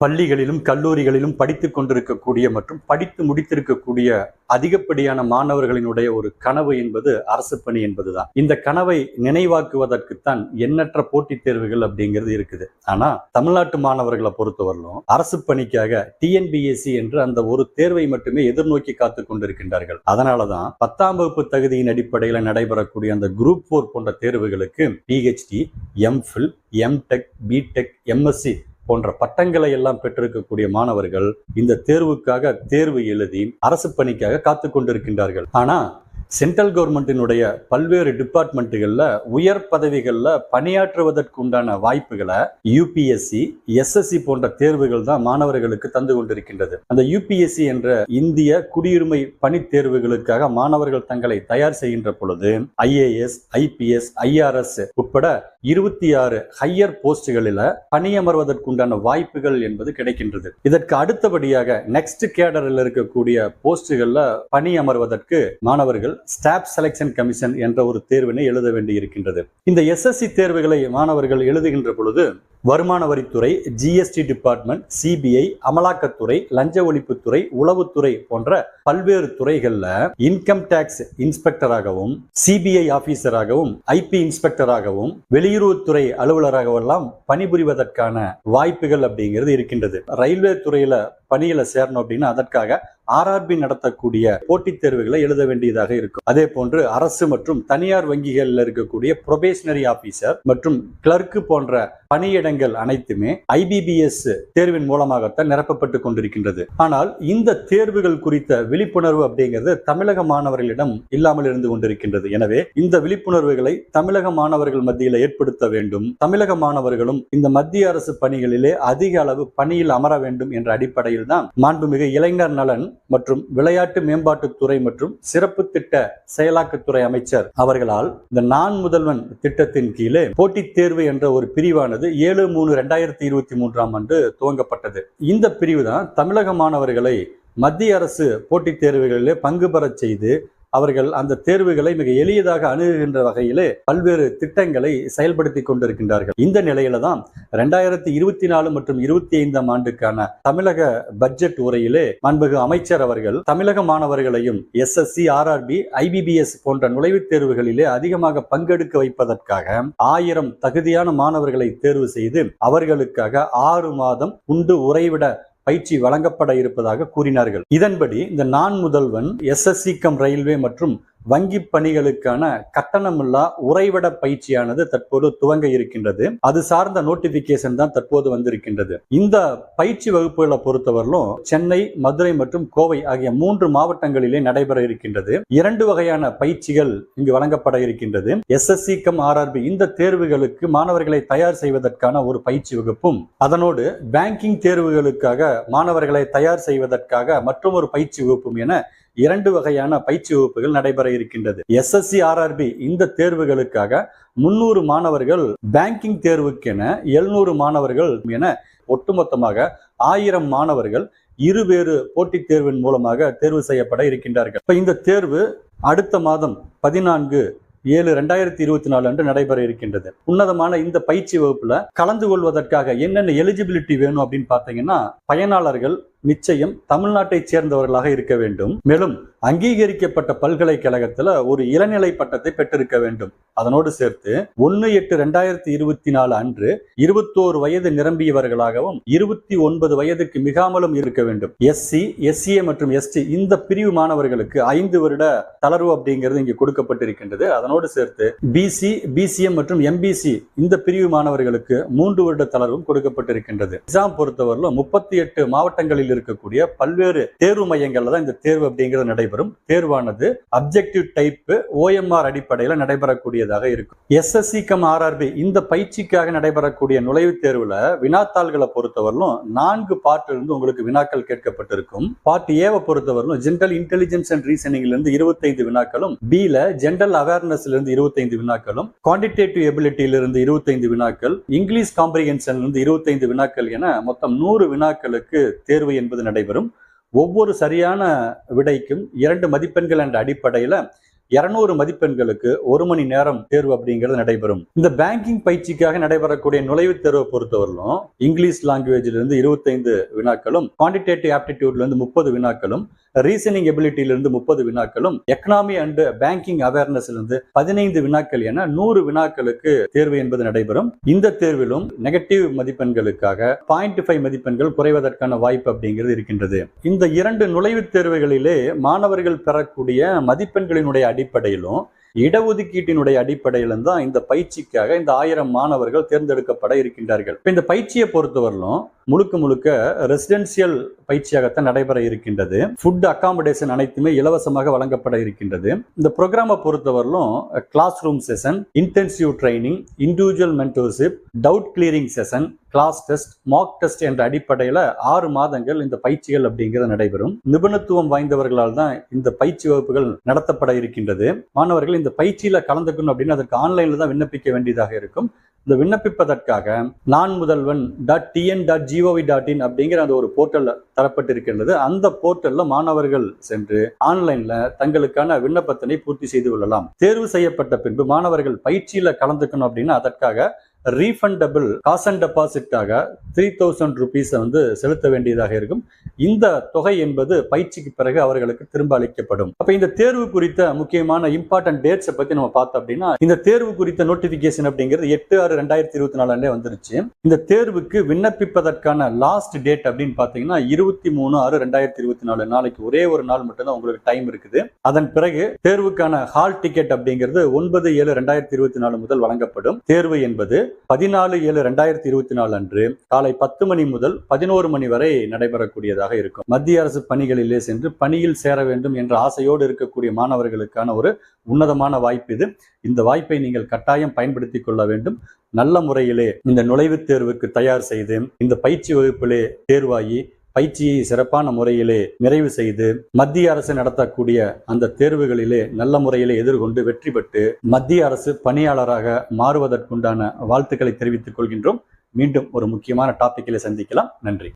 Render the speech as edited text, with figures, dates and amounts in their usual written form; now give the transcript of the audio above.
பள்ளிகளிலும் கல்லூரிகளிலும் படித்துக் கொண்டிருக்கக்கூடிய மற்றும் படித்து முடித்திருக்கக்கூடிய அதிகப்படியான மாணவர்களினுடைய ஒரு கனவு என்பது அரசு பணி என்பதுதான். இந்த கனவை நினைவாக்குவதற்குத்தான் எண்ணற்ற போட்டித் தேர்வுகள் அப்படிங்கிறது இருக்குது. ஆனா தமிழ்நாட்டு மாணவர்களை பொறுத்தவரையிலும் அரசு பணிக்காக டிஎன்பிஎஸ்சி என்ற அந்த ஒரு தேர்வை மட்டுமே எதிர்நோக்கி காத்துக் கொண்டிருக்கின்றார்கள். அதனாலதான் 10ஆம் வகுப்பு தகுதியின் அடிப்படையில் நடைபெறக்கூடிய அந்த குரூப் 4 போன்ற தேர்வுகளுக்கு PhD, MPhil, MTech, BTech, MSc போன்ற பட்டங்களை எல்லாம் பெற்றிருக்கக்கூடிய மாணவர்கள் இந்த தேர்வுக்காக தேர்வு எழுதி அரசு பணிக்காக காத்து கொண்டிருக்கின்றார்கள். ஆனா சென்ட்ரல் கவர்மெண்டினுடைய பல்வேறு டிபார்ட்மெண்ட்டுகள்ல உயர் பதவிகள்ல பணியாற்றுவதற்கு உண்டான வாய்ப்புகளை யூபிஎஸ்சி, எஸ்எஸ்சி போன்ற தேர்வுகள் தான் மாணவர்களுக்கு தந்து கொண்டிருக்கின்றது. அந்த யூபிஎஸ்சி என்ற இந்திய குடியுரிமை பணி தேர்வுகளுக்காக மாணவர்கள் தங்களை தயார் செய்கின்ற பொழுது ஐஏஎஸ், ஐபிஎஸ், ஐஆர்எஸ் உட்பட 26 ஹையர் போஸ்டுகளில் பணியமர்வதற்குண்டான வாய்ப்புகள் என்பது கிடைக்கின்றது. இதற்கு அடுத்தபடியாக நெக்ஸ்ட் கேடரில் இருக்கக்கூடிய போஸ்டுகள்ல பணியமர்வதற்கு மாணவர்கள் ஸ்டாஃப் செலக்ஷன் கமிஷன் என்ற ஒரு தேர்வினை எழுத வேண்டி இருக்கின்றது. இந்த எஸ்எஸ்சி தேர்வுகளை மாணவர்கள் எழுதுகின்ற பொழுது வருமான வரித்துறை, ஜிஎஸ்டி டிபார்ட்மெண்ட், சிபிஐ, அமலாக்கத்துறை, லஞ்ச ஒழிப்புத்துறை, உளவுத்துறை போன்ற பல்வேறு துறைகள்ல இன்கம் டாக்ஸ் இன்ஸ்பெக்டராகவும், சிபிஐ ஆபீசராகவும், ஐபி இன்ஸ்பெக்டராகவும், வெளியுறவுத்துறை அலுவலராகவும் பணிபுரிவதற்கான வாய்ப்புகள் அப்படிங்கிறது இருக்கின்றது. ரயில்வே துறையில பணியில சேரணும் அப்படின்னா அதற்காக ஆர்ஆர்பி நடத்தக்கூடிய போட்டித் தேர்வுகளை எழுத வேண்டியதாக இருக்கும். அதே போன்று அரசு மற்றும் தனியார் வங்கிகளில் இருக்கக்கூடிய புரொபேஷனரி ஆபீசர் மற்றும் கிளர்க்கு போன்ற பணியிடங்கள் அனைத்துமே ஐபிபிஎஸ் தேர்வின் மூலமாகத்தான் நிரப்பப்பட்டு கொண்டிருக்கின்றது. ஆனால் இந்த தேர்வுகள் குறித்த விழிப்புணர்வு அப்படிங்கிறது தமிழக மாணவர்களிடம் இல்லாமல் இருந்து கொண்டிருக்கின்றது. எனவே இந்த விழிப்புணர்வுகளை தமிழக மாணவர்கள் மத்தியில் ஏற்படுத்த வேண்டும். தமிழக மாணவர்களும் இந்த மத்திய அரசு பணிகளிலே அதிக அளவு பணியில் அமர வேண்டும் என்ற அடிப்படையில் தான் மாண்புமிகு இளைஞர் நலன் மற்றும் விளையாட்டு மேம்பாட்டுத்துறை மற்றும் சிறப்பு திட்ட செயலாக்கத்துறை அமைச்சர் அவர்களால் இந்த நான் முதல்வன் திட்டத்தின் கீழே போட்டித் தேர்வு என்ற ஒரு பிரிவானது 7/3/2023 துவங்கப்பட்டது. இந்த பிரிவு தான் தமிழக மாணவர்களை மத்திய அரசு போட்டித் தேர்வுகளிலே பங்கு பெறச் செய்து அவர்கள் அந்த தேர்வுகளை மிக எளியதாக அணுகுகின்ற வகையிலே பல்வேறு திட்டங்களை செயல்படுத்தி கொண்டிருக்கின்றார்கள். இந்த நிலையில தான் 2024 மற்றும் 25ஆம் ஆண்டுக்கான தமிழக பட்ஜெட் உரையிலே மாண்புமிகு அமைச்சர் அவர்கள் தமிழக மாணவர்களையும் எஸ்எஸ்சி, ஆர்ஆர்பி, ஐபிபிஎஸ் போன்ற நுழைவுத் தேர்வுகளிலே அதிகமாக பங்கெடுக்க வைப்பதற்காக 1000 தகுதியான மாணவர்களை தேர்வு செய்து அவர்களுக்காக 6 மாதம் உண்டு உறைவிட பயிற்சி வழங்கப்பட இருப்பதாக கூறினார்கள். இதன்படி இந்த நான் முதல்வன் எஸ்எஸ்சி கம் ரயில்வே மற்றும் வங்கி பணிகளுக்கான கட்டணமில்லா உறைவிட பயிற்சியானது தற்போது துவங்க இருக்கின்றது. அது சார்ந்த நோட்டிபிகேஷன் தான் தற்போது வந்திருக்கின்றது. இந்த பயிற்சி வகுப்புகளை பொறுத்தவரையிலும் சென்னை, மதுரை மற்றும் கோவை ஆகிய 3 மாவட்டங்களிலே நடைபெற இருக்கின்றது. 2 வகையான பயிற்சிகள் இங்கு வழங்கப்பட இருக்கின்றது. எஸ்எஸ்சி கம் ஆர்ஆர்பி இந்த தேர்வுகளுக்கு மாணவர்களை தயார் செய்வதற்கான ஒரு பயிற்சி வகுப்பும், அதனோடு பேங்கிங் தேர்வுகளுக்காக மாணவர்களை தயார் செய்வதற்காக மற்றும் ஒரு பயிற்சி வகுப்பும் என 2 வகையான பயிற்சி வகுப்புகள் நடைபெற இருக்கின்றது. எஸ்எஸ்சி, ஆர்ஆர்பி இந்த தேர்வுகளுக்காக 300 மாணவர்கள், பேங்கிங் தேர்வுக்கென 700 மாணவர்கள் என ஒட்டுமொத்தமாக 1000 மாணவர்கள் இருவேறு போட்டித் தேர்வின் மூலமாக தேர்வு செய்யப்பட இருக்கின்றார்கள். இப்ப இந்த தேர்வு அடுத்த மாதம் 14/7/2024 அன்று நடைபெற இருக்கின்றது. உன்னதமான இந்த பயிற்சி வகுப்புல கலந்து கொள்வதற்காக என்னென்ன எலிஜிபிலிட்டி வேணும் அப்படின்னு பார்த்தீங்கன்னா, பயனாளர்கள் நிச்சயம் தமிழ்நாட்டை சேர்ந்தவர்களாக இருக்க வேண்டும். மேலும் அங்கீகரிக்கப்பட்ட பல்கலைக்கழகத்துல ஒரு இளநிலை பட்டத்தை பெற்றிருக்க வேண்டும். அதனோடு சேர்த்து 1/8/2024 அன்று 21 வயது நிரம்பியவர்களாகவும் 29 வயதுக்கு மிகாமலும் இருக்க வேண்டும். எஸ்சி, எஸ்சிஏ மற்றும் எஸ்டி இந்த பிரிவு மாணவர்களுக்கு 5 வருட தளர்வு அப்படிங்கிறது இங்கு கொடுக்கப்பட்டிருக்கின்றது. அதனோடு சேர்த்து பிசி, பிசிஎம் மற்றும் எம்பிசி இந்த பிரிவு மாணவர்களுக்கு 3 வருட தளர்வும் கொடுக்கப்பட்டிருக்கின்றது. எக்ஸாம் பொறுத்தவரையிலும் 38 மாவட்டங்களில் இருக்கக்கூடிய பல்வேறு தேர்வு மையங்கள்ல தான் இந்த தேர்வு அப்படிங்கிறது நடைபெறும். தேர்வானது அப்ஜெக்டிவ் டைப் ஓஎம்ஆர் அடிப்படையில் நடைபெறக்கூடியதாக இருக்கும். எஸ்எஸ்சி கம் ஆர்ஆர்பி இந்த பயிற்சிக்காக நடைபெறக்கூடிய நுழைவுத் தேர்வுல வினாத்தாள்களை பொறுத்தவரையிலும் 4 பார்ட் இருந்து உங்களுக்கு வினாக்கள் கேட்கப்பட்டிருக்கும். பார்ட் ஏவை பொறுத்தவரையிலும் ஜெனரல் இன்டெலிஜென்ஸ் அண்ட் ரீசனிங்ல இருந்து 25 வினாக்களும், பில ஜெனரல் அவேர்னஸ்ல இருந்து 25 வினாக்களும், குவான்டிடேட்டிவ் எபிலிட்டியில இருந்து 25 வினாக்கள், இங்கிலீஷ் காம்ப்ரிஹென்ஷன்ல இருந்து 25 வினாக்கள் என மொத்தம் 100 வினாக்களுக்கு தேர்வு என்பது நடைபெறும். ஒவ்வொரு சரியான விடைக்கும் 2 மதிப்பெண்கள் என்ற அடிப்படையில் 200 மதிப்பெண்களுக்கு 1 மணி நேரம் தேர்வு அப்படிங்கிறது நடைபெறும். இந்த பேங்கிங் பயிற்சிக்காக நடைபெறக்கூடிய நுழைவுத் தேர்வை பொறுத்தவரையிலும் இங்கிலீஷ் லாங்குவேஜ்ல இருந்து 25 வினாக்களும், குவான்டிடேட்டிவ் ஆப்டிடியூட்ல இருந்து 30 வினாக்களும், ரீசனிங் எபிலிட்டியில இருந்து 30 வினாக்களும், எக்கனாமி அண்ட் பேங்கிங் அவேர்னஸ்ல இருந்து 15 வினாக்கள் என 100 வினாக்களுக்கு தேர்வு என்பது நடைபெறும். இந்த தேர்விலும் நெகட்டிவ் மதிப்பெண்களுக்காக 0.5 மதிப்பெண்கள் குறைவதற்கான வாய்ப்பு அப்படிங்கிறது இருக்கின்றது. இந்த 2 நுழைவுத் தேர்வுகளிலே மாணவர்கள் பெறக்கூடிய மதிப்பெண்களினுடைய அடிப்படையிலும் இடஒதுக்கீட்டினுடைய அடிப்படையிலும் தான் இந்த பயிற்சிக்காக இந்த 1000 மாணவர்கள் தேர்ந்தெடுக்கப்பட இருக்கின்றார்கள். இந்த பயிற்சியை பொறுத்தவரையிலும் முழுக்க ரெசிடென்சியல் பயிற்சியாகத்தான் நடைபெற இருக்கின்றது. ஃபுட் அகாமடேஷன் அனைத்துமே இலவசமாக வழங்கப்பட இருக்கின்றது. இந்த ப்ரோக்ராமை பொறுத்தவரையிலும் class room session, intensive training, individual mentorship, doubt clearing session, class test, mock test என்ற அடிப்படையில 6 மாதங்கள் இந்த பயிற்சிகள் அப்படிங்கிறது நடைபெறும். நிபுணத்துவம் வாய்ந்தவர்களால் தான் இந்த பயிற்சி வகுப்புகள் நடத்தப்பட இருக்கின்றது. மாணவர்கள் இந்த பயிற்சியில கலந்துக்கணும் அப்படின்னு அதற்கு ஆன்லைன்ல தான் விண்ணப்பிக்க வேண்டியதாக இருக்கும். இந்த விண்ணப்பிப்பதற்காக nanmudalvan.tn.gov.in அப்படிங்கிற அந்த ஒரு போர்ட்டல் தரப்பட்டிருக்கின்றது. அந்த போர்ட்டல்ல மாணவர்கள் சென்று ஆன்லைன்ல தங்களுக்கான விண்ணப்பத்தினை பூர்த்தி செய்து கொள்ளலாம். தேர்வு செய்யப்பட்ட பின்பு மாணவர்கள் பயிற்சியில கலந்துக்கணும் அப்படின்னா அதற்காக ரீஃபண்டபிள் காஸ் அண்ட் டெபாசிட்டாக 3000 ரூபீஸை செலுத்த வேண்டியதாக இருக்கும். இந்த தொகை என்பது பயிற்சிக்கு பிறகு அவர்களுக்கு திரும்ப அளிக்கப்படும். அப்ப இந்த தேர்வு குறித்த முக்கியமான இம்பார்ட்டன்ட் டேட்ஸை பத்தி நம்ம பார்த்தோம் அப்படின்னா இந்த தேர்வு குறித்த நோட்டிபிகேஷன் அப்படிங்கிறது 8/6/2024 வந்துருச்சு. இந்த தேர்வுக்கு விண்ணப்பிப்பதற்கான லாஸ்ட் டேட் அப்படின்னு பாத்தீங்கன்னா 23/6/2024 நாளைக்கு ஒரே ஒரு நாள் மட்டும்தான் உங்களுக்கு டைம் இருக்குது. அதன் பிறகு தேர்வுக்கான ஹால் டிக்கெட் அப்படிங்கிறது 9/7/2024 முதல் வழங்கப்படும். தேர்வு என்பது 14/7/2024 அன்று காலை 10 மணி முதல் 11 மணி வரை நடைபெறக்கூடியதாக இருக்கும். மத்திய அரசு பணிகளிலே சென்று பணியில் சேர வேண்டும் என்ற ஆசையோடு இருக்கக்கூடிய மாணவர்களுக்கான ஒரு உன்னதமான வாய்ப்பு இது. இந்த வாய்ப்பை நீங்கள் கட்டாயம் பயன்படுத்திக் கொள்ள வேண்டும். நல்ல முறையிலே இந்த நுழைவுத் தேர்வுக்கு தயார் செய்து இந்த பயிற்சி வகுப்பிலே தேர்வாகி பயிற்சியை சிறப்பான முறையிலே நிறைவு செய்து மத்திய அரசு நடத்தக்கூடிய அந்த தேர்வுகளிலே நல்ல முறையிலே எதிர்கொண்டு வெற்றி பெற்று மத்திய அரசு பணியாளராக மாறுவதற்குண்டான வாழ்த்துக்களை தெரிவித்துக் கொள்கின்றோம். மீண்டும் ஒரு முக்கியமான டாபிக்கிலே சந்திக்கலாம். நன்றி.